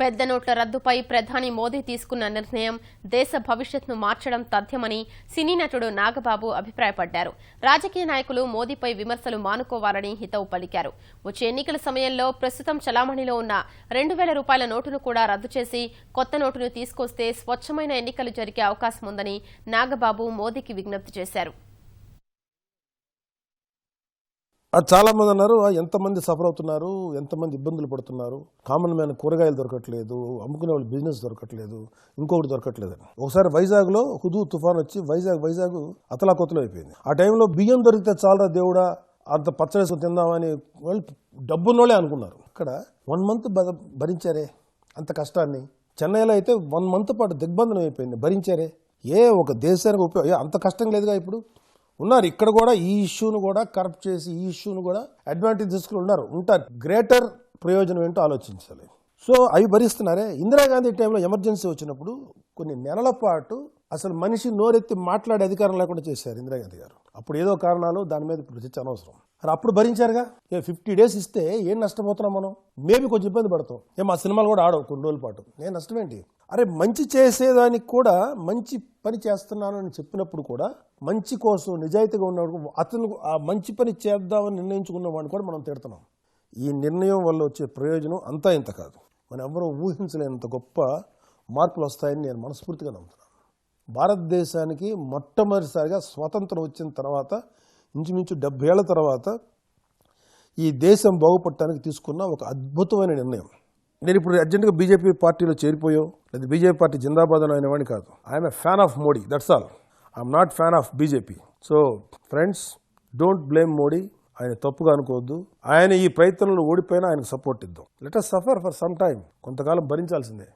పెద్ద నోట్ల రద్దుపై ప్రధాని మోదీ తీసుకున్న నిర్ణయం దేశ భవిష్యత్తును మార్చడం తథ్యమని సినీ నటుడు నాగబాబు అభిప్రాయపడ్డారు. రాజకీయ నాయకులు మోదీపై విమర్శలు మానుకోవాలని హితవు పలికారు. వచ్చే ఎన్నికల సమయంలో ప్రస్తుతం చలామణిలో ఉన్న 2,000 రూపాయల నోటును కూడా రద్దు చేసి కొత్త నోటును తీసుకొస్తే స్వచ్ఛమైన ఎన్నికలు జరిగే అవకాశం ఉందని నాగబాబు మోదీకి విజ్ఞప్తి చేశారు. చాలా మంది అన్నారు, ఎంతమంది సఫర్ అవుతున్నారు, ఎంతమంది ఇబ్బందులు పడుతున్నారు, కామన్ మ్యాన్ కూరగాయలు దొరకట్లేదు, అమ్ముకునే వాళ్ళు బిజినెస్ దొరకట్లేదు, ఇంకొకటి దొరకట్లేదు అని. ఒకసారి వైజాగ్లో హుదూ తుఫాన్ వచ్చి వైజాగ్ అతలాకుతలం అయిపోయింది. ఆ టైంలో బియ్యం దొరికితే చాలరా దేవుడా, అంత పచ్చడి తిందామని వాళ్ళు డబ్బున్నోళ్ళే అనుకున్నారు. ఇక్కడ 1 మంత్ భరించారే అంత కష్టాన్ని. చెన్నైలో అయితే 1 మంత్ పాటు దిగ్బంధనం అయిపోయింది, భరించారే. ఒక దేశానికి అంత కష్టం లేదుగా. ఇప్పుడు ఉన్నారు ఇక్కడ కూడా ఈ ఇష్యూను కూడా కరప్ట్ చేసి ఈ ఇష్యూను కూడా అడ్వాంటేజ్ తీసుకుని ఉంటారు. గ్రేటర్ ప్రయోజనం ఏంటో ఆలోచించాలి. సో అవి భరిస్తున్నారే. ఇందిరాగాంధీ టైంలో ఎమర్జెన్సీ వచ్చినప్పుడు కొన్ని నెలల పాటు అసలు మనిషి నోరెత్తి మాట్లాడే అధికారం లేకుండా చేశారు ఇందిరాగాంధీ గారు. అప్పుడు ఏదో కారణాలు, దాని మీద ఇప్పుడు చర్చ అనవసరం. మరి అప్పుడు భరించారుగా. 50 days ఇస్తే ఏం నష్టపోతున్నాం మనం? మేబీ కొంచెం ఇబ్బంది పడతాం. మా సినిమాలు కూడా ఆడవు కొన్ని రోజుల పాటు. నేను నష్టం ఏంటి? అరే మంచి చేసేదానికి కూడా మంచి పని చేస్తున్నాను అని చెప్పినప్పుడు కూడా మంచి కోసం నిజాయితీగా ఉన్నవాడు అతను ఆ మంచి పని చేద్దామని నిర్ణయించుకున్న వాడిని కూడా మనం తిడుతున్నాం. ఈ నిర్ణయం వల్ల వచ్చే ప్రయోజనం అంతా ఇంత కాదు. మనం ఎవరూ ఊహించలేనంత గొప్ప మార్పులు వస్తాయని నేను మనస్ఫూర్తిగా నమ్ముతున్నాను. భారతదేశానికి మొట్టమొదటిసారిగా స్వాతంత్రం వచ్చిన తర్వాత ఇంచుమించు 70 ఏళ్ల తర్వాత ఈ దేశం బాగుపడటానికి తీసుకున్న ఒక అద్భుతమైన నిర్ణయం. నేను ఇప్పుడు అర్జెంట్గా బీజేపీ పార్టీలో చేరిపోయో లేదా బీజేపీ పార్టీ జిందాబాద్ అని అనేవాడిని కాదు. I'm a fan of Modi, that's all. I'm not fan of BJP. So friends, don't blame Modi. ఆయన తప్పుగా అనుకోవద్దు. ఆయన ఈ ప్రయత్నంలో ఓడిపోయినా ఆయనకు సపోర్ట్ ఇద్దాం. Let us suffer for some time. కొంతకాలం భరించాల్సిందే.